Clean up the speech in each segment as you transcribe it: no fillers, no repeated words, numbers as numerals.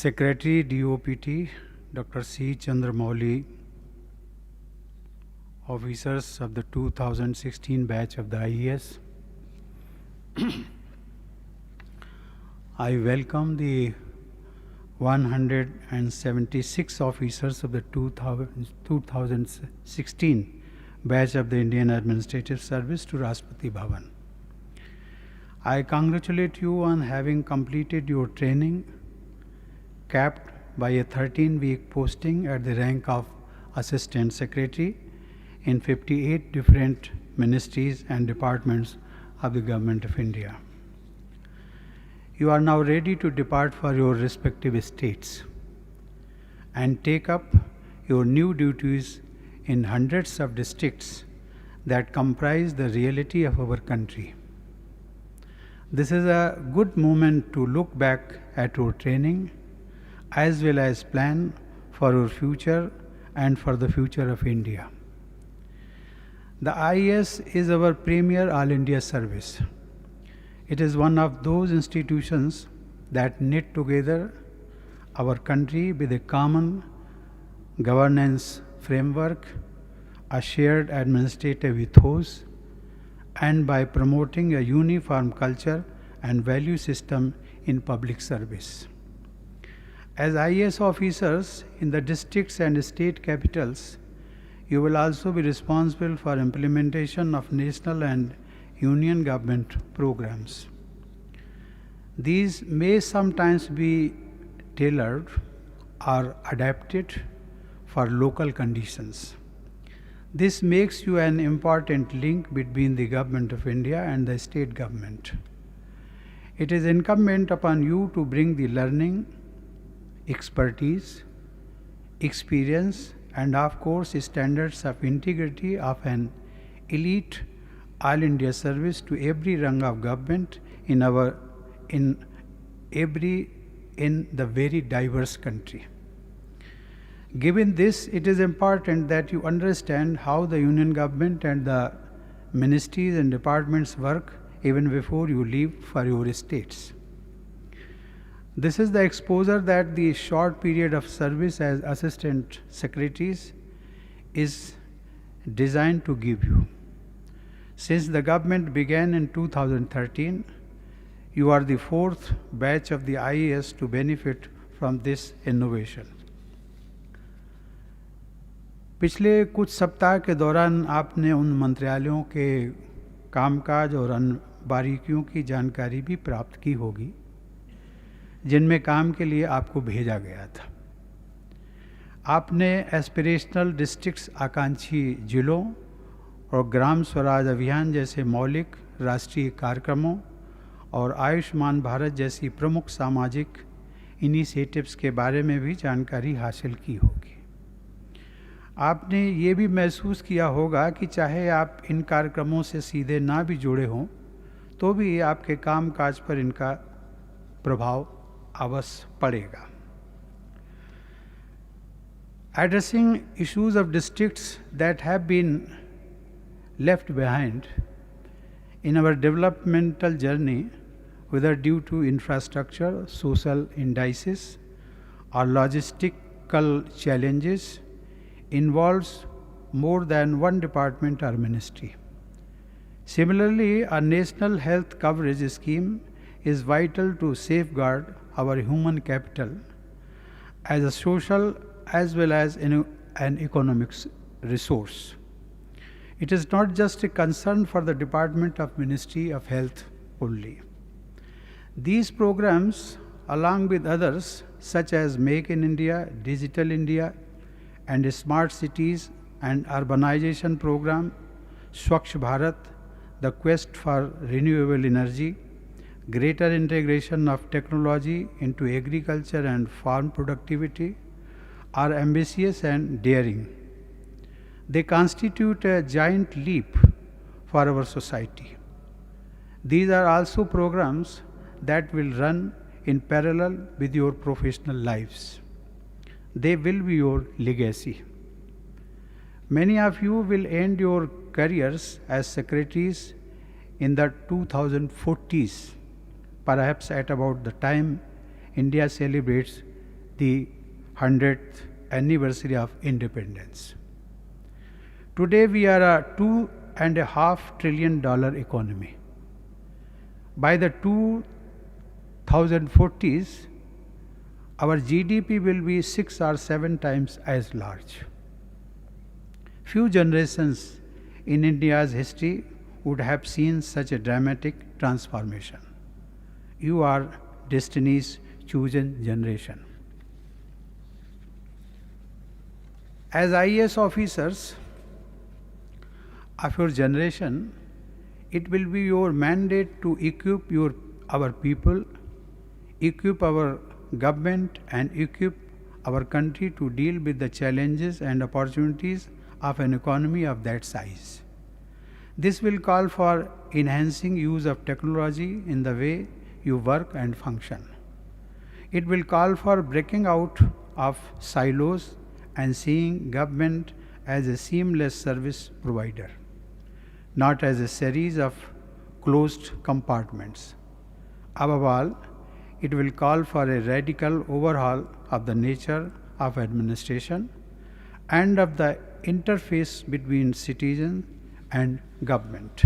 Secretary DOPT, Dr. C. Chandramouli, officers of the 2016 batch of the IES. I welcome the 176 officers of the 2016 batch of the Indian Administrative Service to Rashtrapati Bhavan. I congratulate you on having completed your training, capped by a 13-week posting at the rank of Assistant Secretary in 58 different ministries and departments of the Government of India. You are now ready to depart for your respective states and take up your new duties in hundreds of districts that comprise the reality of our country. This is a good moment to look back at your training as well as plan for your future and for the future of India. The IAS is our premier All India service. It is one of those institutions that knit together our country with a common governance framework, a shared administrative ethos, and by promoting a uniform culture and value system in public service. As IAS officers in the districts and state capitals, you will also be responsible for implementation of national and union government programs. These may sometimes be tailored or adapted for local conditions. This makes you an important link between the Government of India and the state government. It is incumbent upon you to bring the learning, expertise, experience, and of course standards of integrity of an elite All India service to every rung of government in the very diverse country. Given this, it is important that you understand how the union government and the ministries and departments work even before you leave for your states. This is the exposure that the short period of service as assistant secretaries is designed to give you. Since the government began in 2013, you are the fourth batch of the IAS to benefit from this innovation. पिछले कुछ सप्ताह के दौरान आपने उन मंत्रालयों के कामकाज और अन्य बारीकियों की जानकारी भी प्राप्त की होगी जिनमें काम के लिए आपको भेजा गया था। आपने एस्पिरेशनल डिस्ट्रिक्ट्स आकांक्षी जिलों और ग्राम स्वराज अभियान जैसे मौलिक राष्ट्रीय कार्यक्रमों और आयुष्मान भारत जैसी प्रमुख सामाजिक इनिशिएटिव्स के बारे में भी जानकारी हासिल की होगी। आपने ये भी महसूस किया होगा कि चाहे आप इन कार्यक्रमों से सीधे ना भी जुड़े हों तो भी आपके काम काज पर इनका प्रभाव अवश्य पड़ेगा। Addressing issues of districts that have been left behind in our developmental journey, whether due to infrastructure, social indices, or logistical challenges, involves more than one department or ministry. Similarly, a national health coverage scheme is vital to safeguard our human capital as a social as well as an economic resource. It is not just a concern for the Department of Ministry of Health only. These programs, along with others such as Make in India, Digital India, and Smart Cities and Urbanization Program, Swachh Bharat, the quest for renewable energy, greater integration of technology into agriculture and farm productivity, are ambitious and daring. They constitute a giant leap for our society. These are also programs that will run in parallel with your professional lives. They will be your legacy. Many of you will end your careers as secretaries in the 2040s, perhaps at about the time India celebrates the 100th anniversary of independence. Today we are a $2.5 trillion economy. By the 2040s, our GDP will be 6 or 7 times as large. Few generations in India's history would have seen such a dramatic transformation. You are destiny's chosen generation. As IAS officers of your generation, it will be your mandate to equip our people, equip our government, and equip our country to deal with the challenges and opportunities of an economy of that size. This will call for enhancing use of technology in the way you work and function. It will call for breaking out of silos and seeing government as a seamless service provider, not as a series of closed compartments. Above all, it will call for a radical overhaul of the nature of administration and of the interface between citizen and government.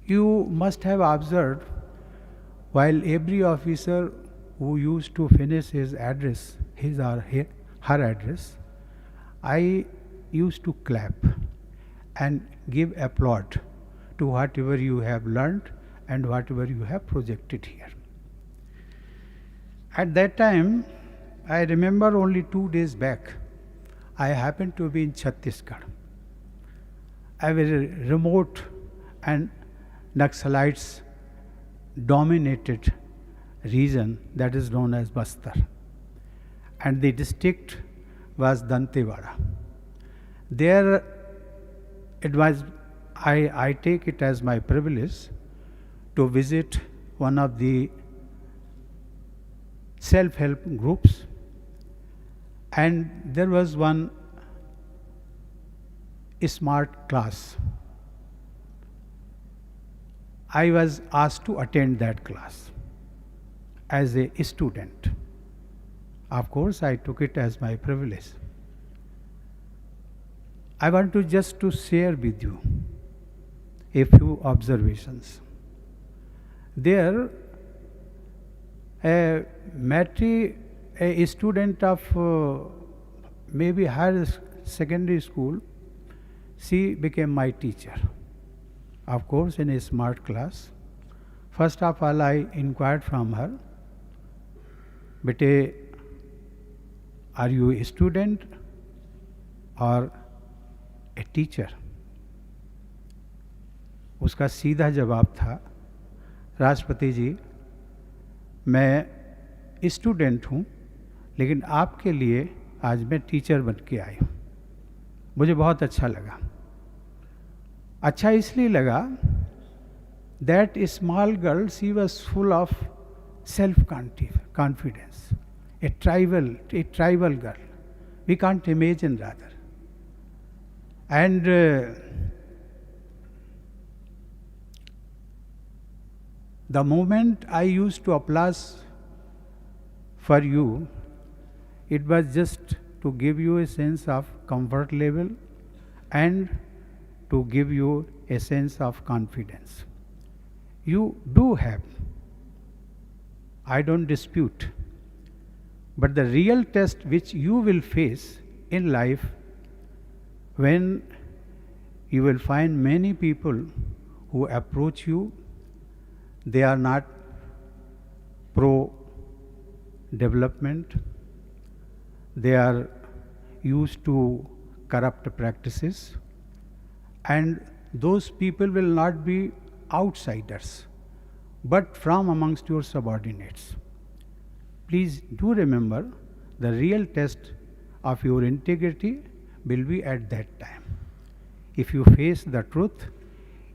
You must have observed, while every officer who used to finish his address, his or her address, I used to clap and give applaud to whatever you have learned and whatever you have projected here. At that time, I remember only 2 days back, I happened to be in Chhattisgarh, a very remote and Naxalites dominated region that is known as Bastar, and the district was Dantewada. There it was, I take it as my privilege to visit one of the self-help groups, and there was one smart class. I was asked to attend that class as a student. Of course, I took it as my privilege. I want to just to share with you a few observations. There, a student of maybe higher secondary school, she became my teacher. Of course, in a smart class. First of all, I inquired from her, "Bete, are you a student or a teacher?" उसका सीधा जवाब था, "राष्ट्रपति जी, मैं student हूँ, लेकिन आपके लिए आज मैं टीचर बन के आई हूँ।" मुझे बहुत अच्छा लगा। अच्छा इसलिए लगा, that small girl, she was full of self-confidence, a tribal girl. We can't imagine rather. And the moment I used to applaud for you, it was just to give you a sense of comfort level and to give you a sense of confidence. You do have, I don't dispute, but the real test which you will face in life, when you will find many people who approach you, they are not pro-development, they are used to corrupt practices, and those people will not be outsiders, but from amongst your subordinates. Please do remember, the real test of your integrity will be at that time. If you face the truth,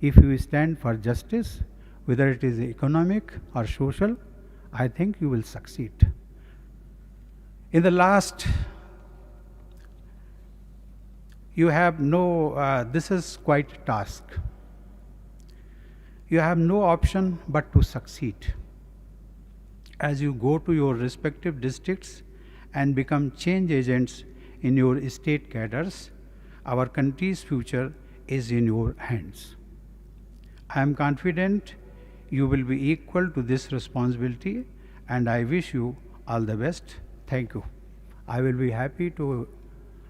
if you stand for justice, whether it is economic or social, I think you will succeed. In the last, you have this is quite a task. You have no option but to succeed. as you go to your respective districts and become change agents in your state cadres. Our country's future is in your hands. I am confident you will be equal to this responsibility, and I wish you all the best. Thank you. I will be happy to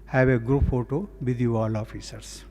have a group photo with you all officers.